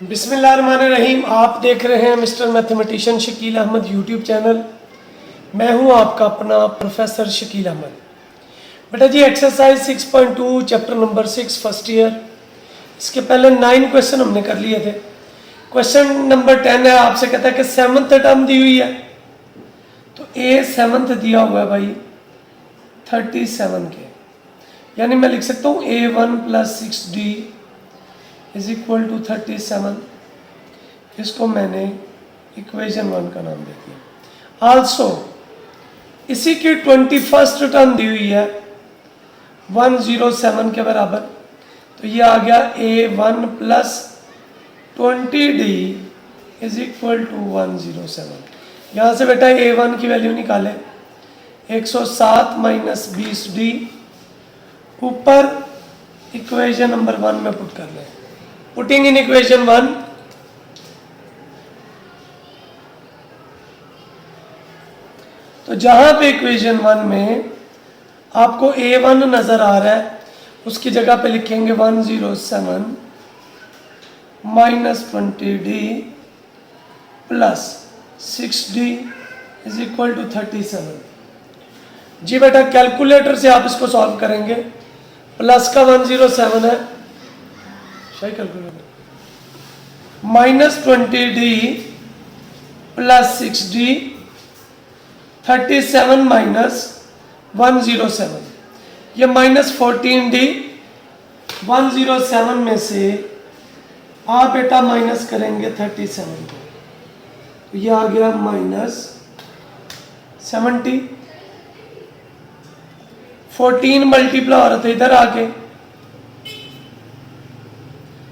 बिस्मिल्लाहिर्रहमानिर्रहीम। आप देख रहे हैं mister mathematician Shakeel Ahmed YouTube channel. मैं हूं आपका अपना प्रोफेसर शकील अहमद। बेटा जी, exercise 6.2 chapter number 6 first year, इसके पहले 9 क्वेश्चन हमने कर लिए थे। क्वेश्चन नंबर 10 है, आपसे कहता है कि 7th टर्म दी हुई है, तो ए 7th दिया हुआ है भाई 37 के, यानी मैं लिख सकता हूँ A1 + 6D is equal to 37। इसको मैंने इक्वेशन 1 का नाम दे दिया। आल्सो इसी की 21st टर्म दी हुई है 107 के बराबर, तो ये आ गया A1 + 20D is equal to 107। यहाँ से बेटा A1 की वैल्यू निकाले 107 - 20D, ऊपर इक्वेशन नंबर 1 में पुट कर लें। पुटिंग इन इक्वेशन 1, तो जहां पे इक्वेशन 1 में आपको A1 नजर आ रहा है, उसकी जगह पे लिखेंगे 107 - 20D + 6D is equal to 37। जी बेटा, कैलकुलेटर से आप इसको सॉल्व करेंगे। प्लस का 107 है, सही कैलकुलेटर, -20D + 6D, 37 - 107, ये -14D। 107 में से आप बेटा माइनस करेंगे 37 को, तो ये आ गया -70। 14 मल्टीप्लाई हो रहा था इधर आके,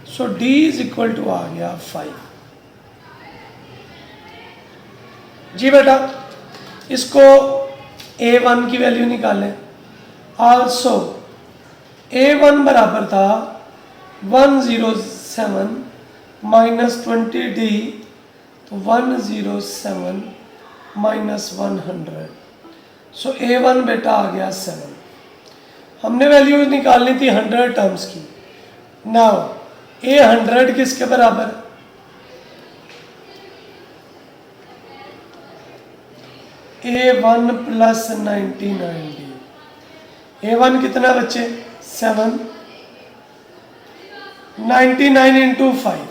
सो D इज इक्वल टू आ गया 5। जी बेटा, इसको A1 की वैल्यू निकालें। आल्सो A1 बराबर था 107 - 20D, तो 107 - 100, सो A1 बेटा आ गया 7। हमने वैल्यू निकालनी थी 100 टर्म्स की। नाउ A 100 किसके बराबर? A1 + 99D। A1 कितना बच्चे? 7। 99 × 5,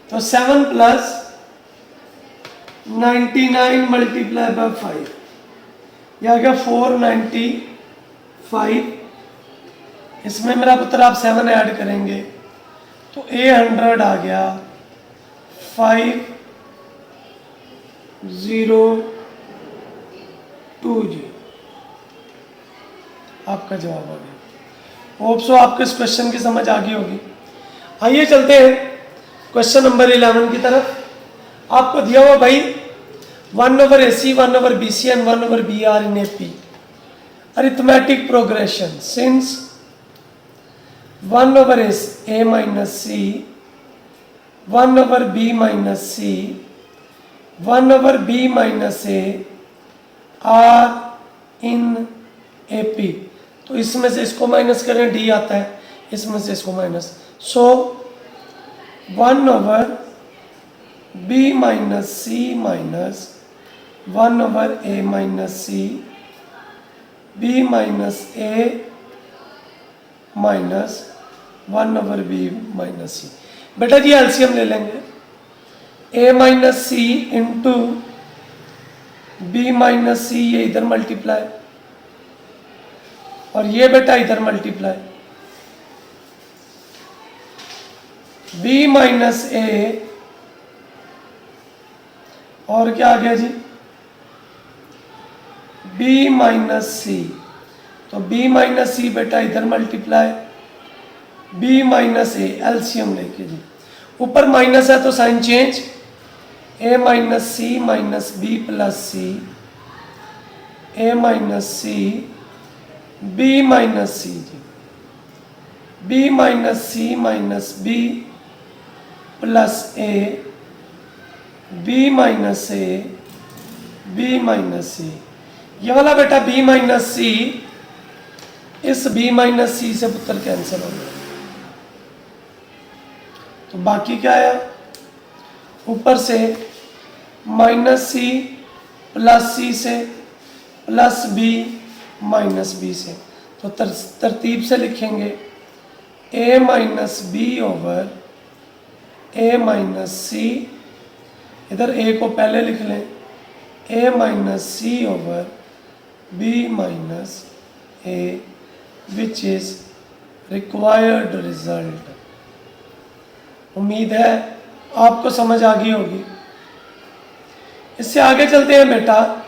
तो 7 + 99 × 5, यह आ गया 495। इसमें मेरा पुत्र आप 7 ऐड करेंगे तो A100 आ गया 502 जी। आपका जवाब आ गया। होप सो आपको इस क्वेश्चन की समझ आ गई होगी। आइए चलते हैं क्वेश्चन नंबर 11 की तरफ। आपको दिया हुआ भाई 1/AC, 1/BC and 1/BR in AP। Arithmetic progression since 1/A - C, 1/B - C, 1/B - A are in AP। तो इसमें से इसको माइनस करें, D आता है, इसमें से इसको minus, so 1/B - C - 1/A - C, B - A minus 1/B - C। बेटा जी एलसीएम ले लेंगे। A - C into B - C, ये इधर मल्टीप्लाई, और ये बेटा इधर मल्टीप्लाई। B - A, और क्या आ गया जी? B - C, तो B - C बेटा इधर मल्टीप्लाई, B - A, एलसीएम लेके जी। ऊपर माइनस है तो sign change, A - C - B + C, A - C, B - C जी, B - C - B + A, B - A, B - C। ये वाला बेटा B - C, इस B - C से पुत्र कैंसिल हो गया, तो बाकी क्या आया, ऊपर से -c प्लस c से प्लस b माइनस b से। तो तरतीब से लिखेंगे a minus b over a minus c, इधर a को पहले लिख लें, a minus c over b minus a which is required result. उम्मीद है आपको समझ आ गई होगी। इससे आगे चलते हैं बेटा।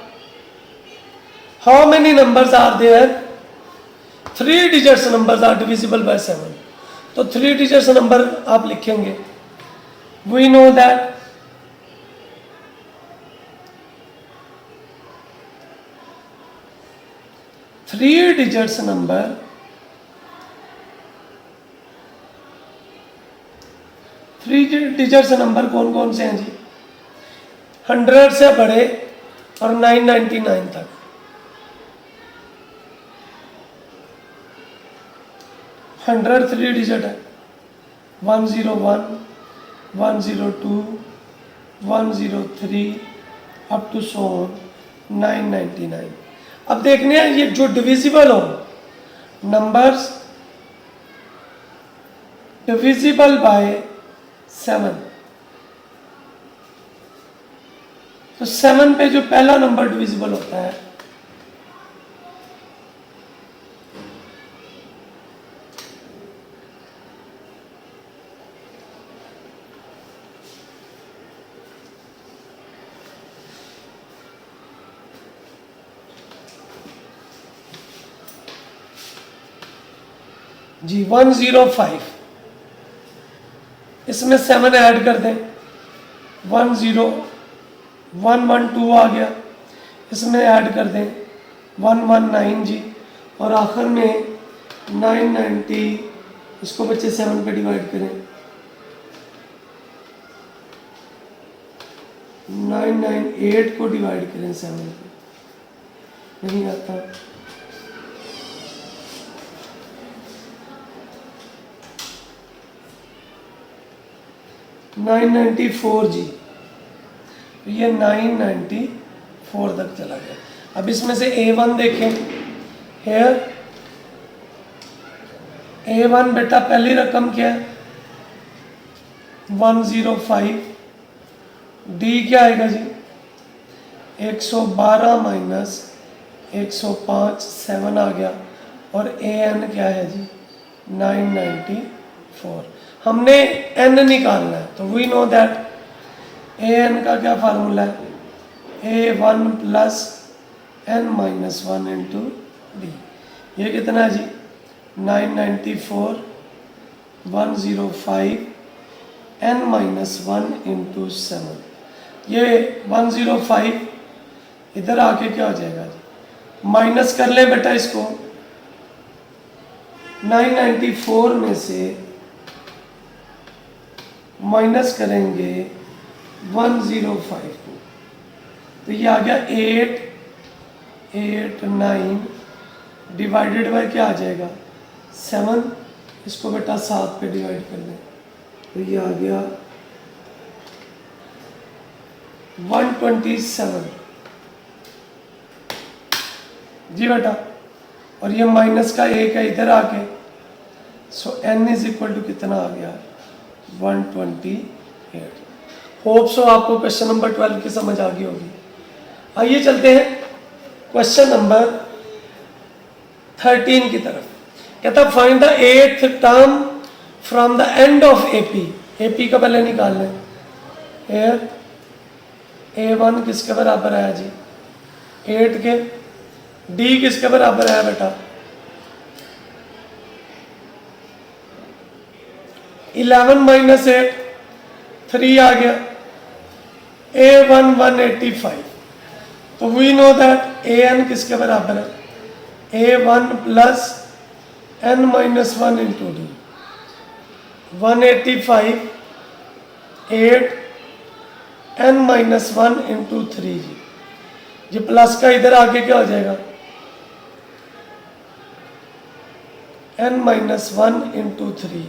How many numbers are there, 3 digits numbers are divisible by 7। तो 3 डिजिट्स नंबर आप लिखेंगे। We know that three digits number कौन कौन से हैं जी? 100 से बड़े और 999 तक। 100 3 डिजिट है, 101, 102, 103 अप टू सो 999। अब देखने हैं ये जो डिविजिबल हो नंबर्स डिविजिबल बाय 7। तो 7 पे जो पहला नंबर डिविजिबल होता है जी 105, इसमें 7 ऐड कर दें, 112 आ गया, इसमें ऐड कर दें 119 जी, और आखिर में 990, इसको बच्चे 7 पे डिवाइड करें, 998 को डिवाइड करें 7 पे, नहीं आता। 994 जी, ये 994 तक चला गया। अब इसमें से A1 देखें, हेयर A1 बेटा पहली रकम क्या है 105, D क्या आएगा जी 112 माइनस 105, 7 आ गया, और AN क्या है जी 994। हमने n निकालना है, तो वी नो दैट an का क्या फार्मूला है, a1 plus n minus 1 into D. ये कितना है जी 994, 105 n माइनस 1 इंटू 7। ये 105 इधर आके क्या हो जाएगा जी, माइनस कर ले बेटा इसको, 994 में से माइनस करेंगे 105 को, तो ये आ गया 889 डिवाइडेड बाय क्या आ जाएगा 7, इसको बेटा 7 पे डिवाइड कर दें, तो ये आ गया 127 जी बेटा, और ये माइनस का 1 है इधर आके, सो n इज इक्वल टू कितना आ गया 128। होप सो आपको क्वेश्चन नंबर 12 की समझ आ गई होगी। आइए चलते हैं क्वेश्चन नंबर 13 की तरफ। कहता find the 8th term from the end of AP. AP का पहले निकाल लें, हेयर A1 किसके बराबर आया जी 8 के, D किसके बराबर आया बेटा 11 माइनस 8, 3 आ गया, A1 185। तो वी नो दैट AN किसके बराबर है A1 plus n minus 1 into D. 185 8 n minus 1 into 3 जी, ये प्लस का इधर आके क्या हो जाएगा n माइनस 1 इंटू 3।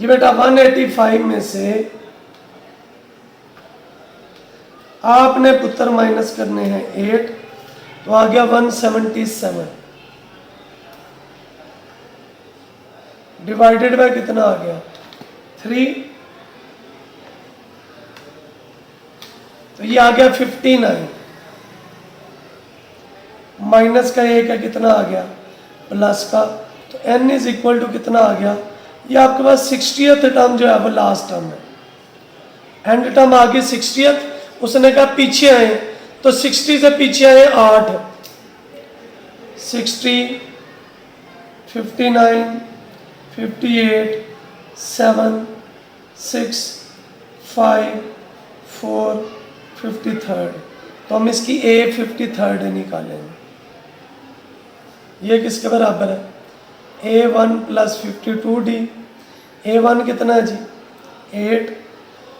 जी बेटा 185 में से आपने पुत्र माइनस करने हैं 8, तो आ गया 177 डिवाइडेड बाय कितना आ गया 3, तो ये आ गया 59 माइनस का 1 है कितना आ गया प्लस का, तो n इज इक्वल टू कितना आ गया, ये आपके पास 60th टर्म जो है वो लास्ट टर्म है, एंड टर्म आ गई 60th, उसने कहा पीछे आए, तो 60 से पीछे आए 8, 60, 59, 58, 7, 6, 5, 4, 53rd, तो हम इसकी a 53rd निकालेंगे। ये किसके बराबर है, a1 प्लस 52d, a1 कितना है जी 8,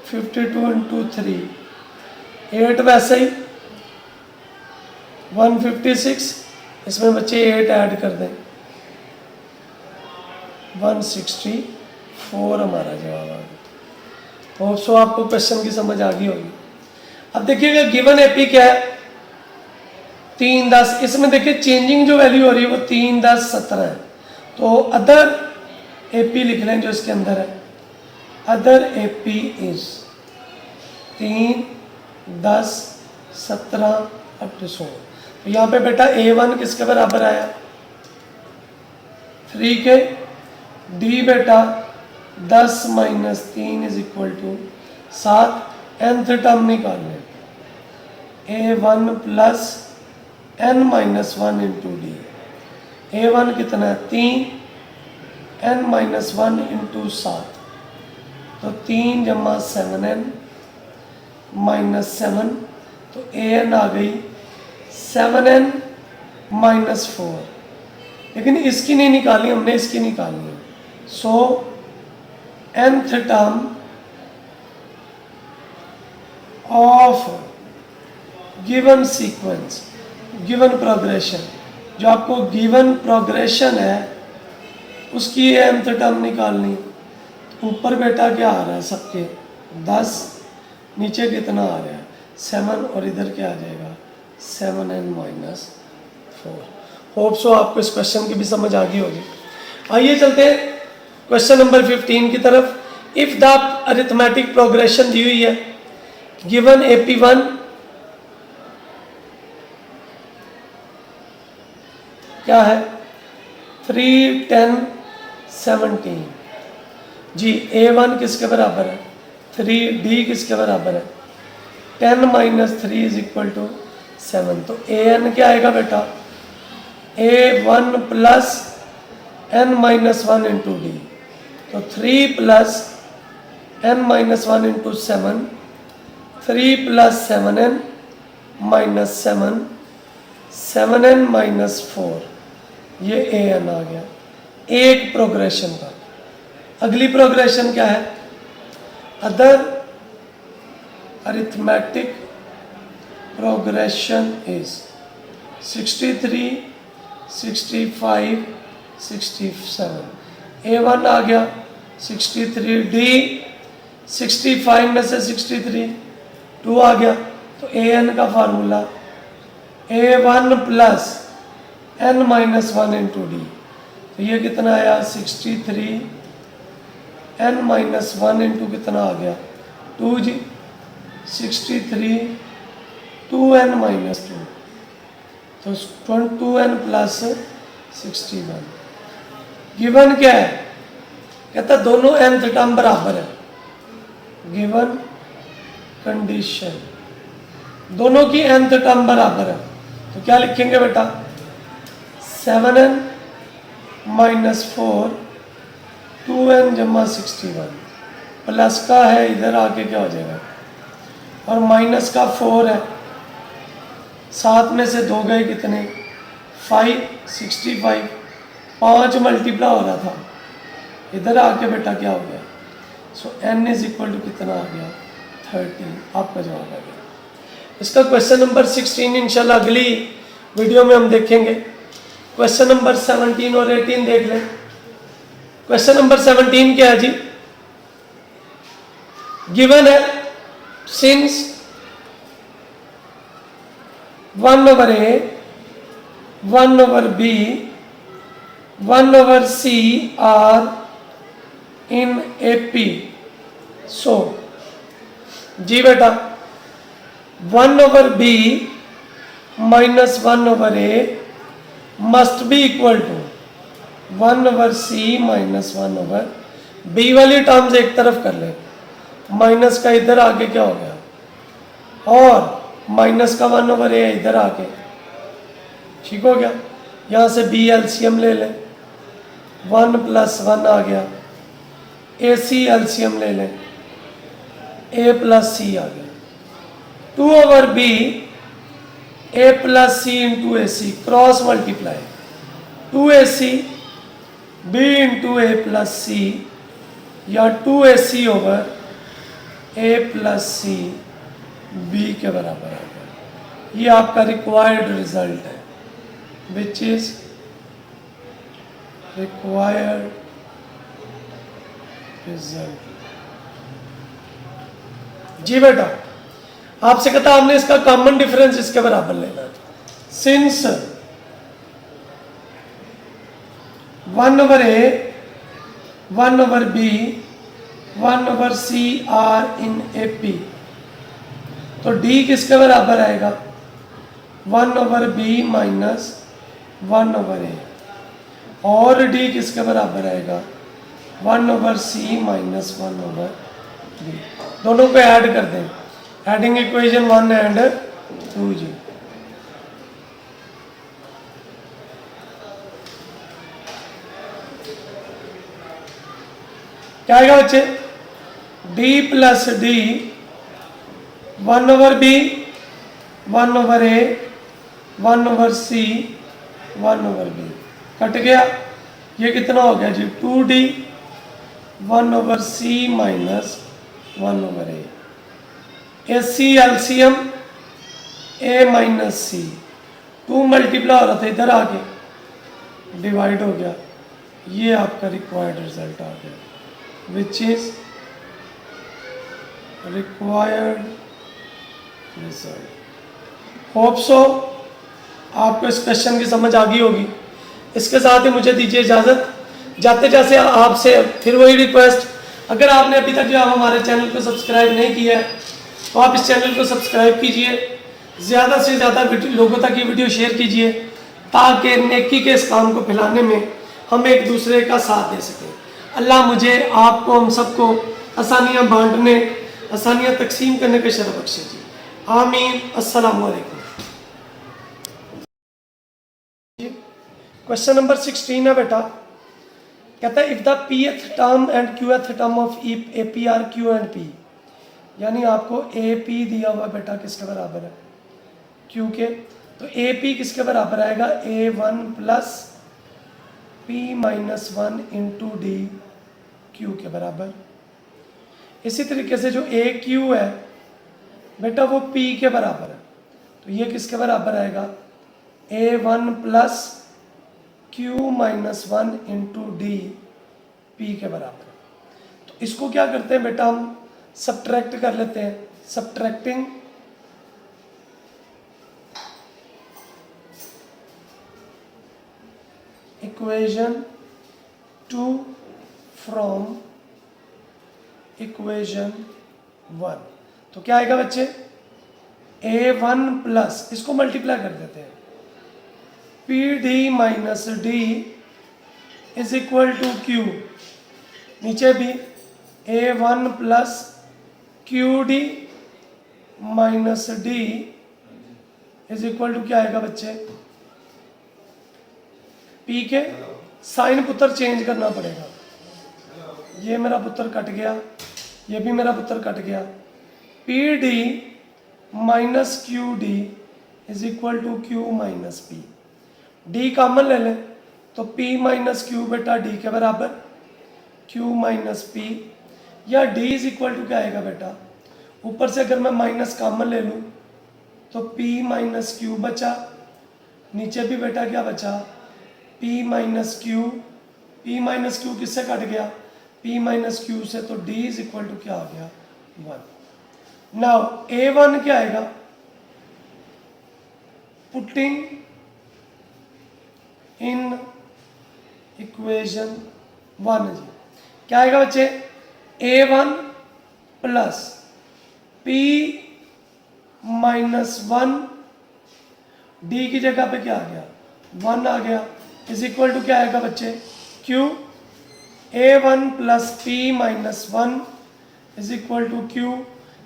52 इंटू 3, 8 वैसे ही 156, इसमें बच्चे 8 ऐड कर दें 164 हमारा जवाब आ गया। होप सो आपको क्वेश्चन की समझ आ गई होगी। अब देखिएगा गिवन एपी क्या है 3, 10, इसमें देखिए चेंजिंग जो वैल्यू हो रही है वो 3, 10, 17 है, तो अदर एपी लिख लें जो इसके अंदर है, other AP is 3, 10, 17 up to 100, तो यहाँ पे बेटा a1 किसके बराबर आया 3 के, d बेटा 10 minus 3 is equal to 7, nth term निकालने a1 plus n minus 1 into D, a1 कितना है 3, n माइनस 1 इंटू 7, तो 3 जमा 7n माइनस 7, तो an आ गई 7n माइनस 4, लेकिन इसकी नहीं निकाली हमने, इसकी निकालनी है, सो nth term of given sequence, given progression, जो आपको गिवन प्रोग्रेशन है उसकी nth टर्म निकालनी। ऊपर बेटा क्या आ रहा है सबके 10, नीचे कितना आ रहा है 7, और इधर क्या आ जाएगा 7n माइनस 4। होप सो आपको इस क्वेश्चन की भी समझ आ गई होगी। आइए चलते हैं क्वेश्चन नंबर 15 की तरफ। इफ द अरिथमेटिक प्रोग्रेशन दी हुई है, गिवन AP1 क्या है 3, 10, 17, जी a1 किसके बराबर है 3, d किसके बराबर है 10 माइनस 3 इज इक्वल टू 7, तो an क्या आएगा बेटा a1 plus n minus 1 into D, तो 3 plus n minus 1 into 7, 3 plus 7n minus 7, 7n minus 4, ये an आ गया एक प्रोग्रेशन का। अगली प्रोग्रेशन क्या है, other arithmetic progression is 63, 65, 67, a1 आ गया 63, d 65 में से 63 2 आ गया, तो an का formula a1 plus n minus 1 into D, तो ये कितना आया 63 n माइनस 1 इंटू कितना आ गया 2 जी 63 2n माइनस 2, तो 2n प्लस 61। गिवन क्या है, कहता दोनों nth टर्म बराबर है, गिवन कंडीशन दोनों की nth टर्म बराबर है, तो क्या लिखेंगे बेटा 7n माइनस 4 2n जमा 61, प्लस का है इधर आके क्या हो जाएगा, और माइनस का 4 है, 7 में से 2 गए कितने 5, 65, 5 मल्टीप्लाई हो रहा था, इधर आके बेटा क्या हो गया, सो n इज इक्वल टू कितना आ गया 13, आपका जवाब आ गया। इसका क्वेश्चन नंबर 16 इंशाल्लाह अगली वीडियो में हम देखेंगे। क्वेश्चन नंबर 17 और 18 देख लें। क्वेश्चन नंबर 17 क्या है जी, गिवन है since 1/a 1/b 1/c are in AP, so जी बेटा 1/b minus 1/a must be equal to 1/c minus 1/b वाली टर्म्स एक तरफ कर ले, माइनस का इधर आगे क्या हो गया और माइनस का 1/a इधर आके, ठीक हो गया। यहाँ से b एलसीएम ले लें, 1 + 1 आ गया, AC एलसीएम ले लें, a + c आ गया, 2/b a + c into AC cross multiply 2AC b into a + c या 2AC over a + c b के बराबर आ गया। ये आपका रिक्वायर्ड रिजल्ट है, विच इज रिक्वायर्ड रिजल्ट। जी बेटा आपसे कहता हमने इसका कॉमन डिफरेंस इसके बराबर लेना है। Since 1/a 1/b 1/c are in AP, तो d किसके बराबर आएगा 1/b माइनस 1/a और d किसके बराबर आएगा 1/c माइनस 1/b। दोनों को ऐड कर दें, एडिंग इक्वेशन 1 एंड 2 जी। क्या आएगा बच्चे d + d 1/b 1/a 1/c 1/b cut गया, ये कितना हो गया जी 2d 1/c minus 1/a। AC LCM a minus c, 2 multiply हो रहा था इधर आके डिवाइड हो गया, ये आपका रिक्वायर्ड रिजल्ट आ गया, विच is required result. Hope so आपको इस क्वेश्चन की समझ आ गई होगी। इसके साथ ही मुझे दीजिए इजाज़त, जाते जाते आपसे फिर वही रिक्वेस्ट, अगर आपने अभी तक जो हमारे चैनल को सब्सक्राइब नहीं किया है तो आप इस चैनल को सब्सक्राइब कीजिए, ज़्यादा से ज़्यादा लोगों तक ये वीडियो शेयर कीजिए ताकि नेकी के इस काम को फैलाने में हम एक दूसरे का साथ दे सकें। अल्लाह मुझे आपको हम सबको आसानियाँ बांटने, आसानियाँ तकसीम करने के शरफ बख्शे जी, आमीन। अस्सलामु अलैकुम। क्वेश्चन नंबर 16 है बेटा, कहता है if the pth term and qth term of AP are Q and P, यानी आपको AP दिया हुआ बेटा किसके बराबर है Q के, तो AP किसके बराबर आएगा A1 + P - 1 into D Q के बराबर। इसी तरीके से जो AQ है बेटा वो P के बराबर है, तो ये किसके बराबर आएगा A1 + Q - 1 into D P के बराबर। तो इसको क्या करते हैं बेटा हम सब्ट्रैक्ट कर लेते हैं, सब्ट्रैक्टिंग इक्वेशन 2 फ्रॉम इक्वेशन 1, तो क्या आएगा बच्चे A1 प्लस, इसको मल्टीप्लाई कर देते हैं, PD minus D is equal to Q, नीचे भी A1 plus QD minus D is equal to क्या आएगा बच्चे P के, साइन पुत्र चेंज करना पड़ेगा, ये मेरा पुत्र कट गया, ये भी मेरा पुत्र कट गया, PD minus QD is equal to Q minus P, D common ले लें तो P माइनस Q बेटा D के बराबर, Q माइनस P, या D इज इक्वल टू क्या आएगा बेटा, ऊपर से अगर मैं माइनस कॉमन ले लूँ तो P माइनस Q बचा, नीचे भी बेटा क्या बचा P minus Q, P minus Q किससे कट गया P माइनस Q से, तो D इज इक्वल टू क्या आ गया 1। नाउ A1 क्या आएगा, पुटिंग इन इक्वेशन 1 जी, क्या आएगा बच्चे, A1 plus P minus 1, D की जगह पे क्या आ गया, 1 आ गया, इज इक्वल टू क्या आएगा बच्चे, Q A1 plus P minus 1 is equal to Q,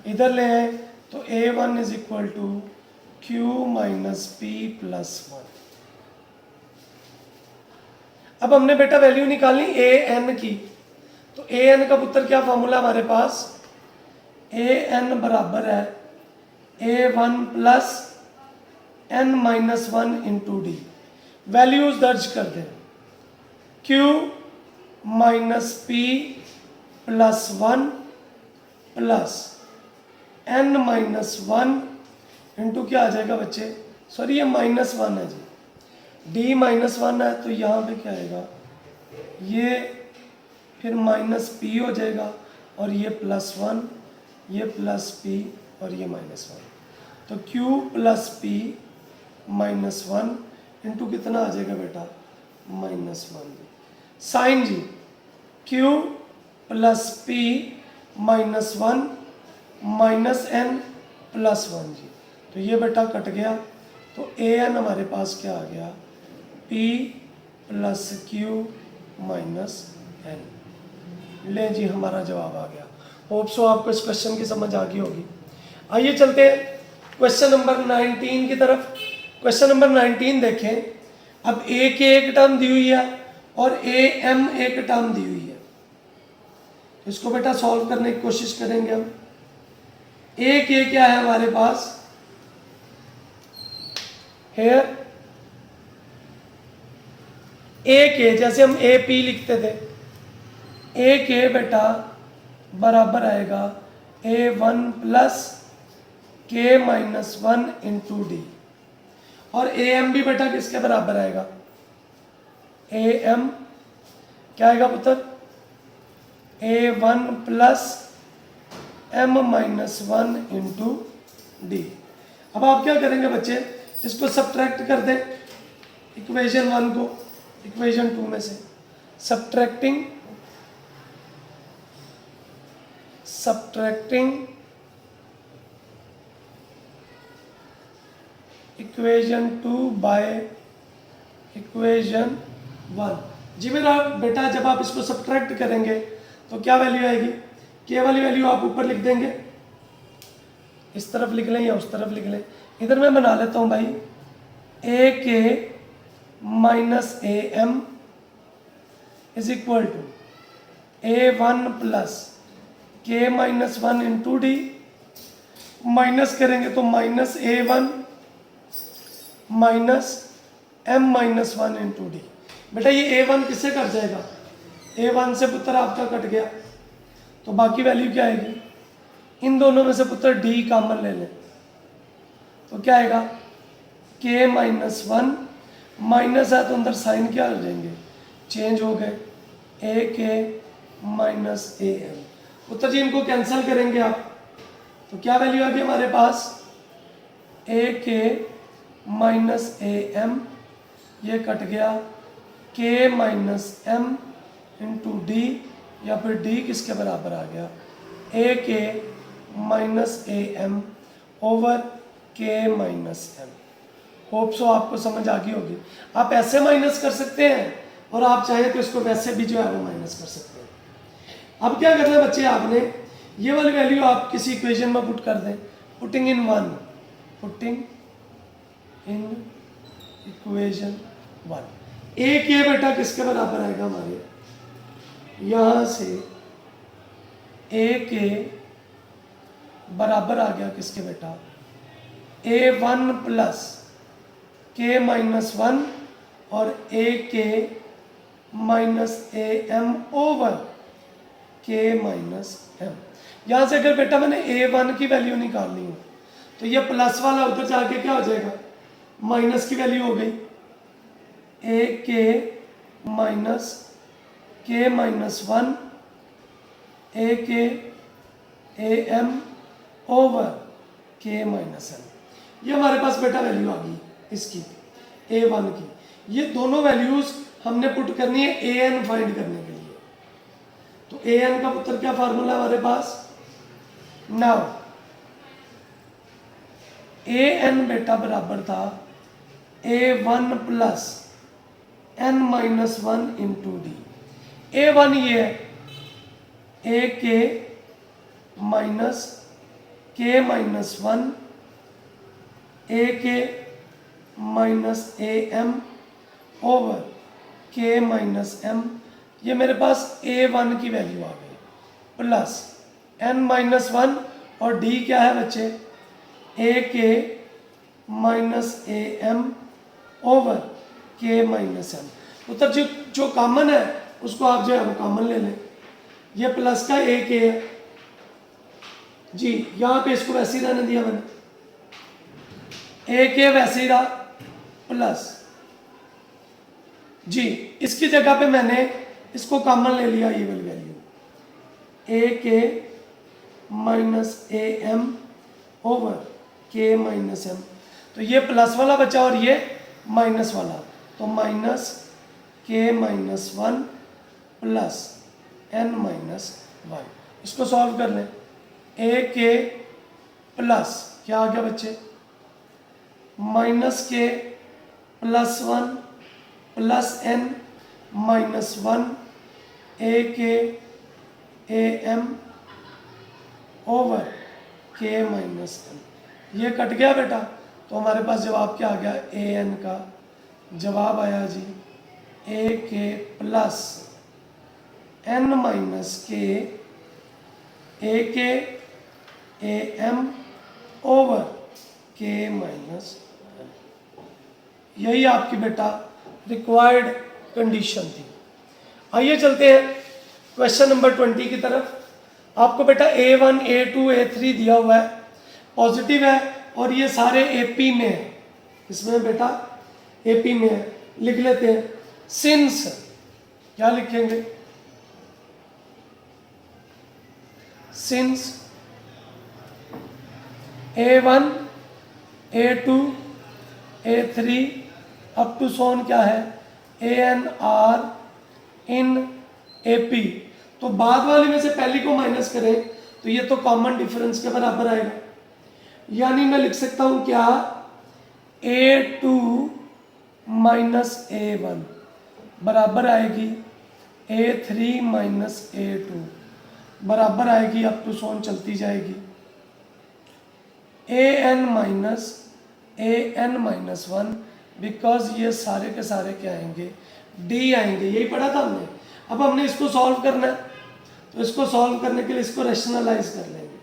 इधर ले आए तो A1 is equal to Q minus P plus 1। अब हमने बेटा वैल्यू निकालनी AN की, तो AN का पुत्र क्या फॉर्मूला हमारे पास, AN बराबर है A1 plus N minus 1 into D. Values दर्ज कर दें, Q minus P plus 1 plus N minus 1 into क्या आ जाएगा बच्चे, सॉरी ये माइनस 1 है जी, डी माइनस 1 है तो यहाँ पे क्या आएगा, ये फिर माइनस P हो जाएगा और ये प्लस 1, ये प्लस P और ये माइनस 1, तो Q plus P minus 1 into कितना आ जाएगा बेटा, माइनस 1 जी, साइन जी Q plus P minus 1 minus N plus 1 जी, तो ये बेटा कट गया, तो AN हमारे पास क्या आ गया, P plus Q minus N। ले जी हमारा जवाब आ गया। होप सो आपको इस क्वेश्चन की समझ आ गई होगी। आइए चलते हैं क्वेश्चन नंबर 19 की तरफ। क्वेश्चन नंबर 19 देखें, अब A के एक टर्म दी हुई है और AM एक टर्म दी हुई है, तो इसको बेटा सॉल्व करने की कोशिश करेंगे हम। A के क्या है हमारे पास, हेयर A के जैसे हम AP लिखते थे, A के बेटा बराबर आएगा A1 plus K minus 1 into D, और AM भी बेटा किसके बराबर आएगा, AM क्या आएगा पुत्र, A1 plus M minus 1 into D. अब आप क्या करेंगे बच्चे, इसको सब्ट्रैक्ट कर दें इक्वेशन 1 को इक्वेशन 2 में से, सब्ट्रैक्टिंग इक्वेशन 2 बाय इक्वेशन 1 जी। मेरा बेटा जब आप इसको सब्ट्रैक्ट करेंगे तो क्या वैल्यू आएगी, के वाली वैल्यू आप ऊपर लिख देंगे, इस तरफ लिख लें या उस तरफ लिख लें, इधर मैं बना लेता हूं भाई, A K minus AM is equal to A1 plus K minus 1 into D, minus करेंगे तो minus A1 minus M minus 1 into D. बेटा ये A1 किससे कट जाएगा, A1 से पुत्र आपका कट गया, तो बाकी वैल्यू क्या आएगी, इन दोनों में से पुत्र D कॉमन ले लें, तो क्या आएगा K माइनस 1, माइनस है तो अंदर साइन क्या हो जाएंगे, चेंज हो गए, A के माइनस AM। पुत्र जी इनको कैंसिल करेंगे आप, तो क्या वैल्यू आ गई हमारे पास, A के माइनस AM, ये कट गया, K minus M into D, या फिर D किसके बराबर आ गया, A के minus AM over K minus M। Hope so आपको समझ आ गई होगी। आप ऐसे माइनस कर सकते हैं और आप चाहें तो इसको वैसे भी जो है वो माइनस कर सकते हैं। अब क्या करना है बच्चे, आपने ये वाली वैल्यू आप किसी इक्वेशन में पुट कर दें, पुटिंग इन इक्वेशन 1। ए के बेटा किसके बराबर आएगा हमारे, यहां से ए के बराबर आ गया किसके बेटा, A1 प्लस K माइनस 1 और A के minus AM over K minus M। यहाँ से अगर बेटा मैंने A1 की वैल्यू निकालनी हो तो ये प्लस वाला उधर जाके क्या हो जाएगा, माइनस की वैल्यू हो गई, A के माइनस K माइनस 1 A के ए एम ओवर के माइनस एम। ये हमारे पास बेटा वैल्यू आ गई इसकी A1 की। ये दोनों वैल्यूज हमने पुट करनी है AN फाइंड करने के लिए। तो AN का पुत्र क्या फार्मूला है हमारे पास? नाउ AN बेटा बराबर था A1 plus N minus 1 into D. A1 ये है ए के माइनस के minus 1 A K minus A M over के माइनस एम। ये मेरे पास A1 की वैल्यू आ गई प्लस N माइनस 1 और D क्या है बच्चे? ए K minus A M over के माइनस एम। मतलब जो कॉमन है उसको आप जो है वो कॉमन ले लें। ये प्लस का ए के है जी, यहाँ पे इसको वैसे ही रहने दिया मैंने, ए के वैसे ही रहा प्लस जी, इसकी जगह पे मैंने इसको कॉमन ले लिया, ये वाली value A K minus A M over के माइनस एम। तो ये प्लस वाला बचा और ये माइनस वाला, तो माइनस के माइनस 1 प्लस एन माइनस 1। इसको सॉल्व कर लें। ए के प्लस क्या आ गया बच्चे? माइनस के प्लस 1 प्लस एन माइनस 1 ए के ए एम ओवर के माइनस एन। ये कट गया बेटा, तो हमारे पास जवाब क्या आ गया? ए एन का जवाब आया जी ए के प्लस एन माइनस के ए के ए एम ओवर के माइनस। यही आपकी बेटा रिक्वायर्ड कंडीशन थी। आइए चलते हैं क्वेश्चन नंबर 20 की तरफ। आपको बेटा A1 A2 A3 दिया हुआ है, पॉजिटिव है और ये सारे AP में है। इसमें बेटा AP में है, लिख लेते हैं सिंस। क्या लिखेंगे? Since A1 A2 A3 up to सोन क्या है? AN are in AP। तो बाद वाली में से पहली को माइनस करें तो ये तो कॉमन डिफरेंस के बराबर आएगा, यानी मैं लिख सकता हूं क्या? A2 माइनस A1 बराबर आएगी A3 माइनस A2 बराबर आएगी, अप टू सोन चलती जाएगी AN माइनस 1, बिकॉज ये सारे के सारे क्या आएंगे? D आएंगे। यही पढ़ा था हमने। अब हमने इसको सॉल्व करना है, तो इसको सॉल्व करने के लिए इसको रैशनलाइज कर लेंगे।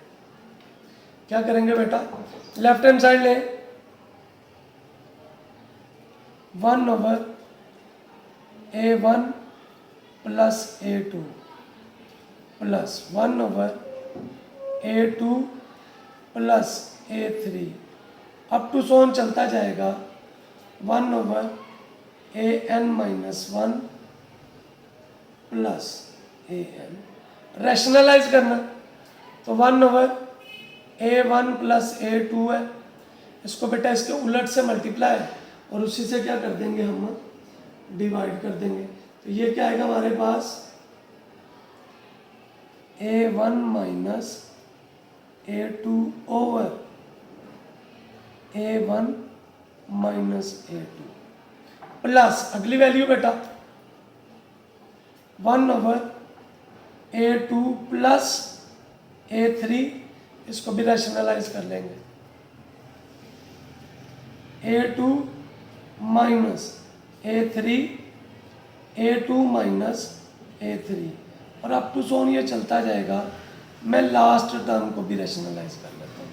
क्या करेंगे बेटा? लेफ्ट हैंड साइड लें, 1 over A1 plus A2 plus 1 over A2 plus A3 up to so on चलता जाएगा 1 over AN minus 1 plus AN। Rationalise करना, तो 1 ओवर A1 प्लस A2 है, इसको बेटा इसके उलट से मल्टीप्लाई और उसी से क्या कर देंगे? हम डिवाइड कर देंगे। तो ये क्या आएगा हमारे पास? A1 minus A2 over A1 minus A2 plus अगली वैल्यू बेटा 1 ओवर A2 प्लस A3, इसको भी रैशनलाइज कर लेंगे। A2 minus A3 A2 minus A3 और अप टू सोन ये चलता जाएगा। मैं लास्ट टर्म को भी रैशनलाइज कर लेता हूँ।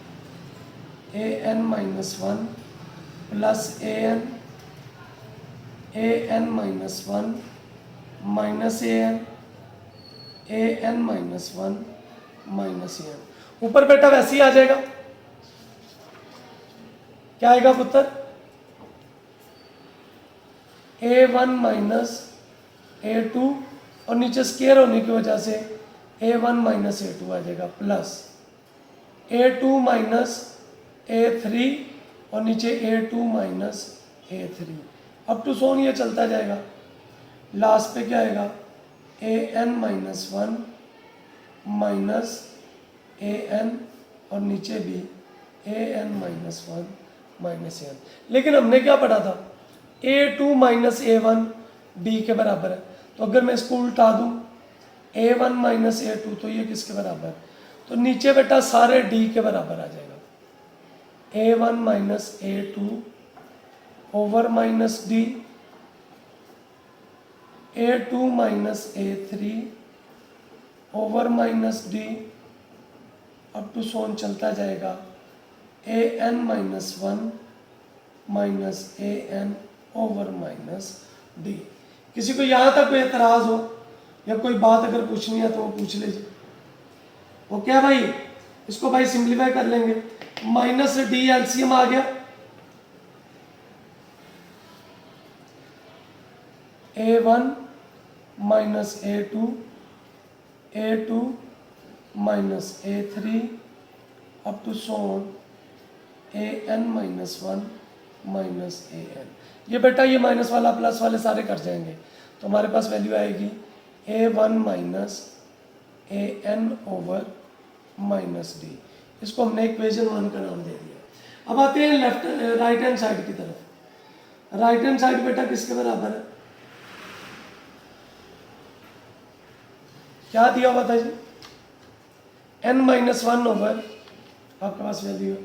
AN minus 1 plus AN minus 1 minus AN minus 1 minus AN। ऊपर बेटा वैसे ही आ जाएगा। क्या आएगा पुत्र? A1 माइनस A2 और नीचे स्केयर होने की वजह से A1 माइनस A2 आ जाएगा प्लस A2 माइनस A3 और नीचे A2 minus A3 up to सोन ये चलता जाएगा। लास्ट पे क्या आएगा AN माइनस 1 माइनस AN और नीचे भी AN माइनस 1 माइनस AN। लेकिन हमने क्या पढ़ा था A2 माइनस A1 D के बराबर है। तो अगर मैं इसको उल्टा दूं A1 माइनस A2 तो ये किसके बराबर है? तो नीचे बेटा सारे D के बराबर आ जाएगा। A1 minus A2 over minus D, A2 minus A3 over minus D up to so on चलता जाएगा AN minus 1 minus AN over minus D। किसी को यहाँ तक कोई एतराज हो या कोई बात अगर पूछनी है तो वो पूछ लीजिए। ओके है भाई, इसको भाई सिंप्लीफाई कर लेंगे। माइनस D एलसीएम आ गया, A1 minus A2 A2 minus A3 up to so on AN minus 1 minus AN। ये बेटा ये माइनस वाला प्लस वाले सारे कर जाएंगे तो हमारे पास वैल्यू आएगी A1 minus AN over minus D। इसको हमने इक्वेशन 1 का नाम दे दिया। अब आते हैं लेफ्ट राइट हैंड साइड की तरफ। राइट हैंड साइड बेटा किसके बराबर है? क्या दिया हुआ था जी? N माइनस 1 ओवर आपके पास वैल्यू है,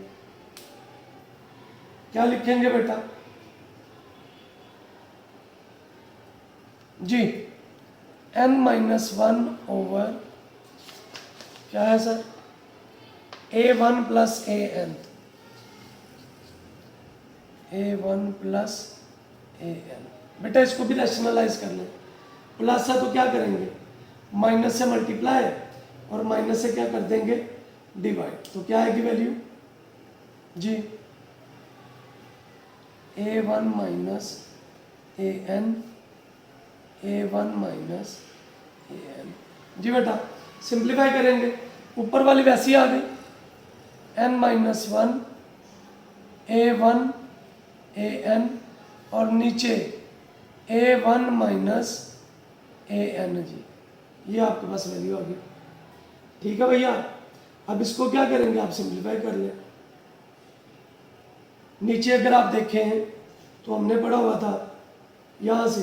क्या लिखेंगे बेटा जी? N माइनस 1 ओवर क्या है sir? A1 plus AN, A1 plus AN। बेटा इसको भी रैशनलाइज कर लें। प्लस है तो क्या करेंगे माइनस से मल्टीप्लाई और माइनस से क्या कर देंगे डिवाइड। तो क्या आएगी वैल्यू जी? A1 minus AN, A1 minus AN जी। बेटा सिंप्लीफाई करेंगे, ऊपर वाली वैसी आ गई N माइनस 1 A1 AN और नीचे A1 माइनस AN जी। ये आपके पास वैल्यू आ गई। ठीक है भैया, अब इसको क्या करेंगे आप सिंप्लीफाई कर लें। नीचे अगर आप देखें तो हमने पढ़ा हुआ था यहां से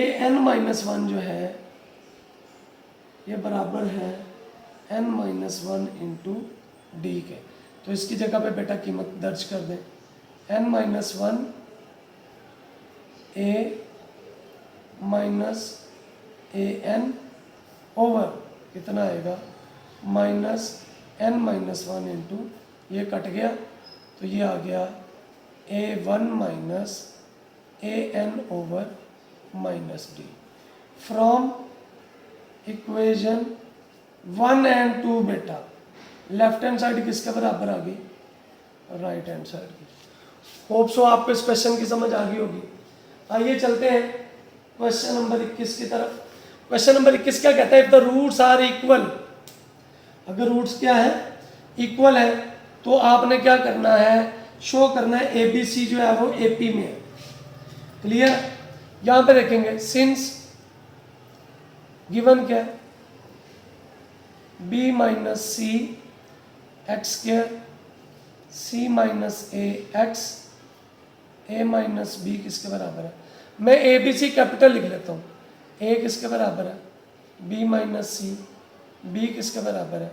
AN माइनस 1 जो है ये बराबर है N माइनस 1 इंटू D के। तो इसकी जगह पे बेटा कीमत दर्ज कर दें N minus 1 A minus AN over कितना आएगा माइनस N माइनस 1 इंटू ये कट गया तो ये आ गया A1 minus AN over minus D from equation 1 and 2। बेटा लेफ्ट हैंड साइड किसके बराबर आ गई? राइट हैंड साइड की। होप सो आपको इस क्वेश्चन की समझ आ गई होगी। आइए चलते हैं क्वेश्चन नंबर 21 की तरफ। क्वेश्चन नंबर 21 क्या कहता है? If the roots are equal, अगर रूट्स क्या है इक्वल है तो आपने क्या करना है शो करना है ABC जो है वो AP में है। क्लियर? यहां पे देखेंगे सिंस गिवन क्या है B माइनस सी एक्स स्क्र C minus A x A minus B किसके बराबर है? मैं ABC कैपिटल लिख लेता हूँ। A किसके बराबर है? B माइनस सी। B किसके बराबर है?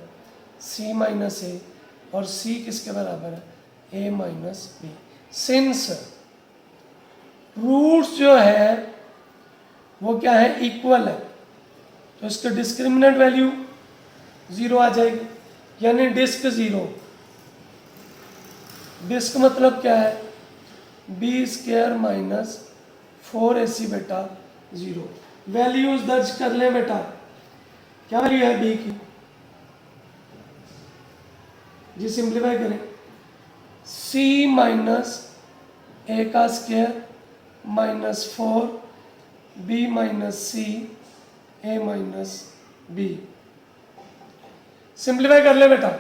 C माइनस ए और C किसके बराबर है? A minus B. Since roots जो है वो क्या है इक्वल है तो इसका डिस्क्रिमिनेंट वैल्यू 0 आ जाएगी, यानी डिस्क 0। डिस्क मतलब क्या है B स्क्वायर माइनस 4AC बेटा 0। वैल्यूज दर्ज कर लें बेटा, क्या वैल्यू है B की जी? सिंप्लीफाई करें C माइनस A का square minus 4 B minus C a minus b. Simplify कर ले बेटा,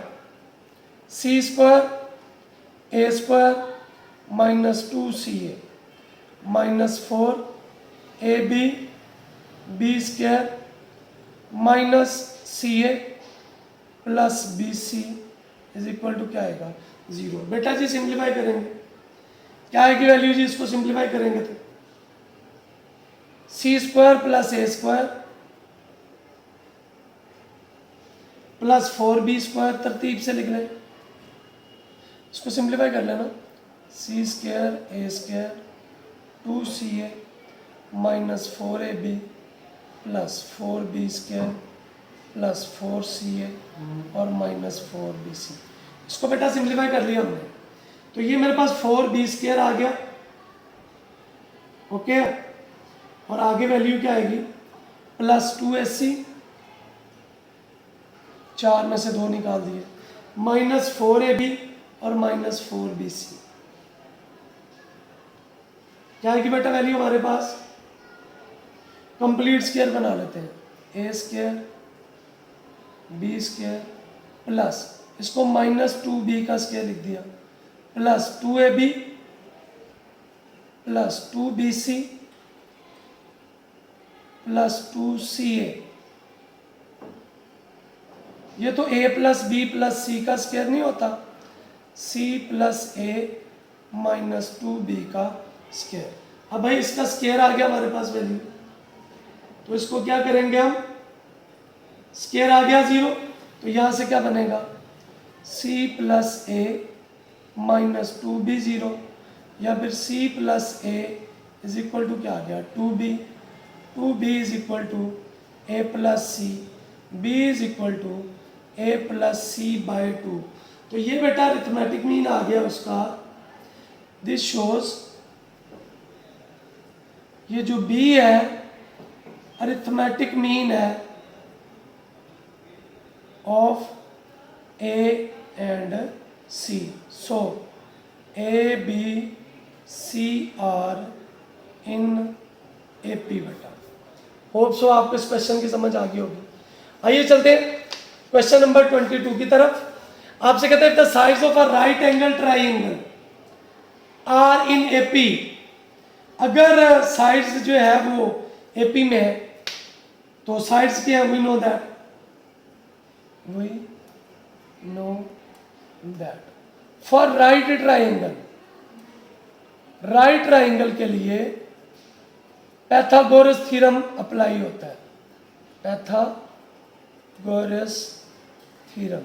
c square a square minus 2ca minus 4ab b square minus ca plus bc is equal to क्या आएगा 0। बेटा जी सिंप्लीफाई करेंगे, क्या आएगी वैल्यू जी इसको सिंप्लीफाई करेंगे तो c square plus a square plus 4b square, तरतीब से लिख लें, इसको सिंप्लीफाई कर लेना, c square a square 2ca minus 4ab plus 4b square plus 4ca और माइनस 4bc। इसको बेटा सिंप्लीफाई कर लिया हमने, तो ये मेरे पास 4b स्क्वायर आ गया, ओके। और आगे वैल्यू क्या आएगी प्लस 2ac, 4 में से 2 निकाल दिए, माइनस 4ab और माइनस 4bc। क्या आएगी बेटा वैल्यू हमारे पास, कंप्लीट स्क्वायर बना लेते हैं, ए स्क्वायर बी स्क्वायर प्लस इसको माइनस 2b का स्क्वायर लिख दिया plus 2ab plus 2bc plus 2ca। ये तो a प्लस बी प्लस सी का स्क्वायर नहीं होता, c plus a minus 2b का स्क्वायर। अब भाई इसका स्क्वायर आ गया हमारे पास वैल्यू, तो इसको क्या करेंगे हम, स्क्वायर आ गया 0, तो यहां से क्या बनेगा c plus a minus 2b 0, या फिर c plus a is equal to क्या आ गया 2b is equal to a plus C, b is equal to a plus C by 2। तो ये बेटा अरिथमेटिक मीन आ गया उसका, दिस शोज ये जो b है अरिथमेटिक मीन है of a and c। So a b c are in AP बेटा। होप सो आपको इस क्वेश्चन की समझ आ गई होगी। आइए चलते हैं क्वेश्चन नंबर 22 की तरफ। आपसे कहते हैं the sides of a right angle triangle are in AP। अगर साइड्स जो है वो AP में है तो साइड्स क्या है, we know that for right triangle, right triangle के लिए पैथागोरस थ्योरम अप्लाई होता है, पैथागोरस थ्योरम।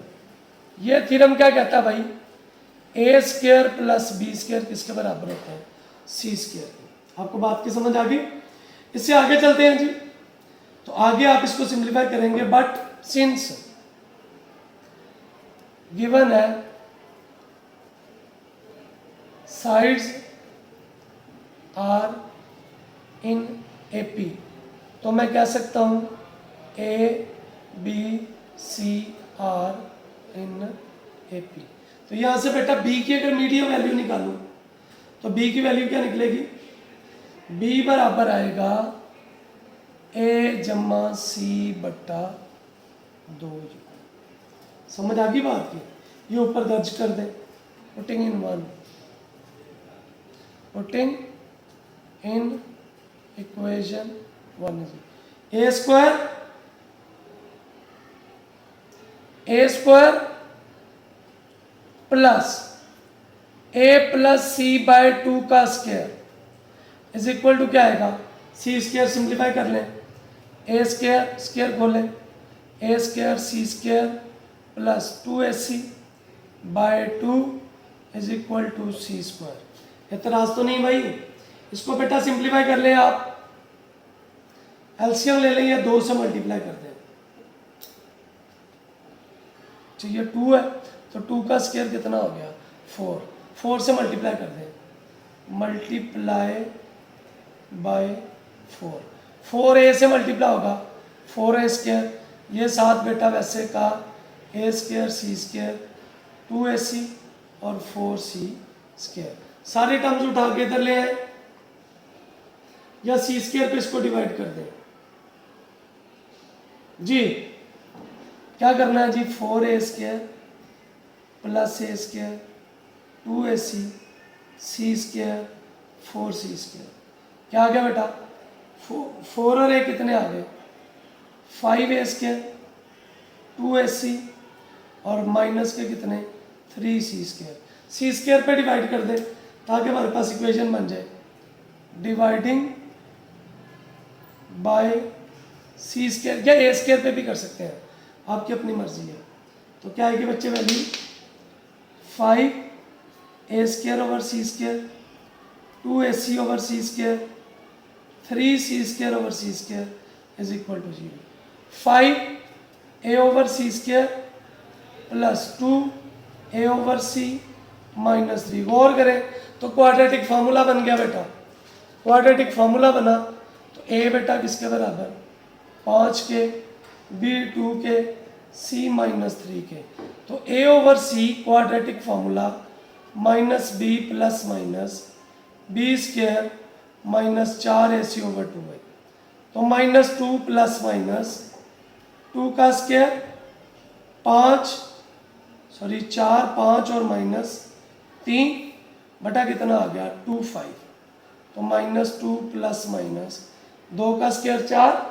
ये थ्योरम क्या कहता है भाई, ए स्क्वायर प्लस बी स्क्वायर किसके बराबर होता है, सी स्क्वायर। आपको बात की समझ आ गई। इससे आगे चलते हैं जी, तो आगे आप इसको सिंप्लीफाई करेंगे, बट सिंस गिवन है साइड्स आर इन AP, तो मैं कह सकता हूं ABC आर इन AP। तो यहां से बेटा B की अगर मीडियम वैल्यू निकालूं तो B की वैल्यू क्या निकलेगी, B बराबर आएगा A जमा C बट्टा 2। समझ आ गई बात की, ये ऊपर दर्ज कर दें, putting in equation 1 A square plus C by 2 का स्क्वायर इज इक्वल टू क्या आएगा, C स्क्वायर सिंप्लीफाई कर लें, ए स्क्वायर स्क्वायर खोलें, a square C square plus 2AC by 2 is equal to C square. एतराज तो नहीं भाई, इसको बेटा सिंप्लीफाई कर लें आप, एलसीएम ले लें या 2 से मल्टीप्लाई कर दें। ठीक है 2 है तो 2 का स्क्वायर कितना हो गया 4, 4 से मल्टीप्लाई कर दें, मल्टीप्लाई बाय 4, 4a से मल्टीप्लाई होगा 4a स्क्वायर, ये 7 बेटा वैसे का a square C square 2AC और 4C स्क्वायर। सारे टर्म्स उठा के इधर ले आए या C स्क्वायर पे इसको डिवाइड कर दें, जी क्या करना है जी, 4a² plus a² 2ac c² 4c²। क्या आ गया बेटा, 4 और a कितने आ गए, 5a² 2ac और माइनस के कितने 3c²। c² पे डिवाइड कर दे ताकि हमारे पास इक्वेशन बन जाए, डिवाइडिंग बाय c² या a² पे भी कर सकते हैं, आपकी अपनी मर्जी है। तो क्या है कि बच्चे value 5a² over c², 2ac over c² 3c² over c² is equal to 0। 5a over c² plus 2a over c minus 3। गौर करें तो क्वाड्रेटिक फार्मूला बन गया बेटा, क्वाड्रेटिक फार्मूला बना तो a बेटा किसके बराबर 5 के, b 2 के, c माइनस 3 के। तो a over c quadratic formula minus b plus minus b² minus 4ac over 2 है। तो माइनस 2 प्लस माइनस 2 का स्क्वायर 4 5 और माइनस 3 बटा कितना आ गया 2 5। तो माइनस 2 प्लस माइनस 2 का स्क्वायर 4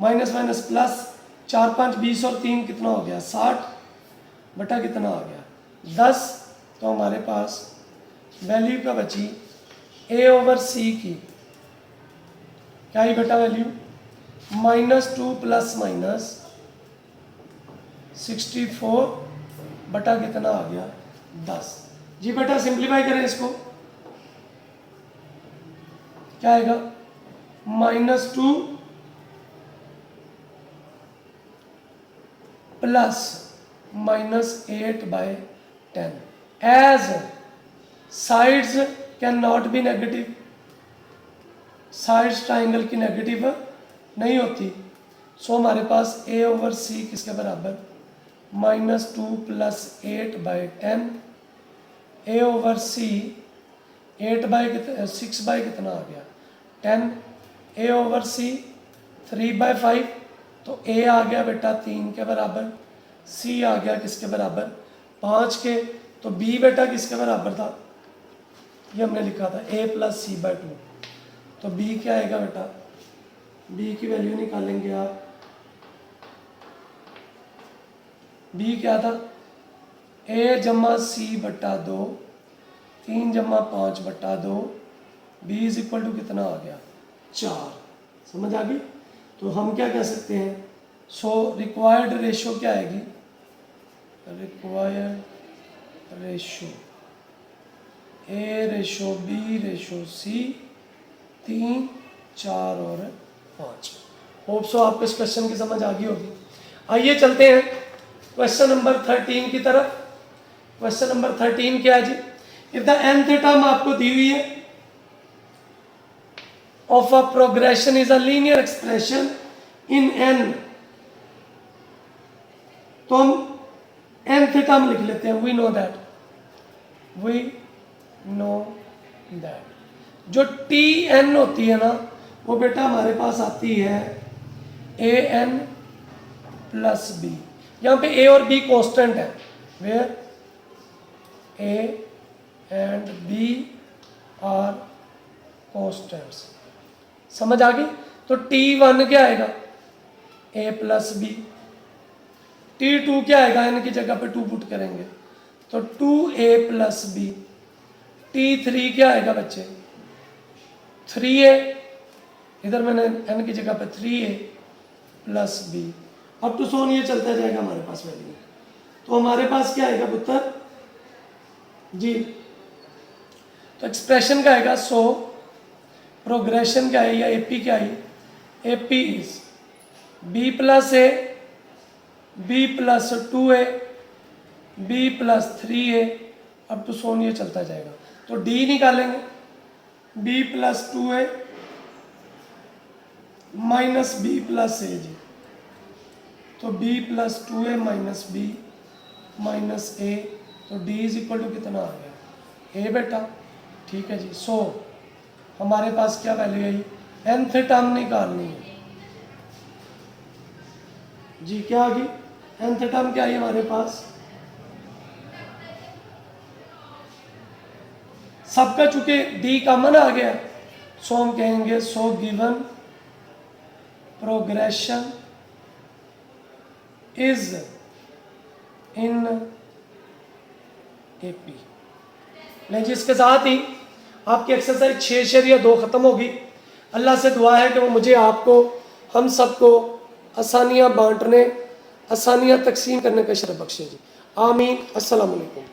माइनस माइनस प्लस 4 5 20 और 3 कितना हो गया 60 बटा कितना आ गया 10। तो हमारे पास वैल्यू का बची a ओवर c की क्या ही बेटा वैल्यू -2 प्लस माइनस 64 बटा कितना आ गया 10। जी बेटा सिंप्लीफाई करें इसको, क्या आएगा -2 प्लस -8/10 as sides can not be negative, sides triangle की नेगेटिव नहीं होती। सो हमारे पास a ओवर c किसके बराबर -2 प्लस 8/10 a ओवर c 6 बाई कितना आ गया 10 a ओवर c 3/5। तो a आ गया बेटा 3 के बराबर, c आ गया किसके बराबर 5 के। तो b बेटा किसके बराबर था, ये हमने लिखा था a प्लस c/2। तो b क्या आएगा बेटा, b की वैल्यू निकालेंगे आप, b क्या था a जमा c/2 3 जमा 5/2 b इज इक्वल टू कितना आ गया 4। समझ आ गई। तो हम क्या कह सकते हैं, सो रिक्वायर्ड रेशो क्या आएगी, required ratio a ratio b ratio c 3 4 और 5। होप सो आपको इस क्वेश्चन की समझ आ गई होगी। आइए चलते हैं क्वेश्चन नंबर 13 की तरफ। क्वेश्चन नंबर 13 क्या है जी, इफ द nth टर्म आपको दी हुई है of a progression is a linear expression in n, तो हम nth टर्म लिख लेते हैं, वी नो दैट जो tn होती है ना वो बेटा हमारे पास आती है an प्लस b। यहाँ पे a और b कांस्टेंट है, where a and b are constants. समझ आ गई। तो t1 क्या आएगा a प्लस b, t2 क्या आएगा n की जगह पे 2 पुट करेंगे तो 2a प्लस b, t3 क्या आएगा बच्चे 3a, इधर मैंने n की जगह पे 3a प्लस b। अब तो सोन ये चलता जाएगा हमारे पास वैल्यू। तो हमारे पास क्या आएगा पुत्र जी, तो एक्सप्रेशन क्या आएगा, सो प्रोग्रेशन क्या है या एपी क्या है, AP is b plus a b plus 2a b plus 3a। अब तो सोन ये चलता जाएगा। तो d निकालेंगे b plus 2a minus b plus a जी। तो b plus 2a minus b minus a, तो d इज इक्वल टू कितना आ गया a बेटा। ठीक है जी। सो हमारे पास क्या वैल्यू आई, nth टर्म निकालनी है, जी क्या आ गई? nth टर्म क्या आई हमारे पास? सबका चूंकि डी कॉमन आ गया, सो हम कहेंगे so given progression is in AP. लेकिन जिसके साथ ही आपकी एक्सरसाइज 6/2 खत्म होगी। अल्लाह से दुआ है कि वो मुझे, आपको, हम सबको आसानियाँ बांटने, आसानियाँ तकसीम करने का शरफ बख्शे जी। आमीन। अस्सलाम वालेकुम।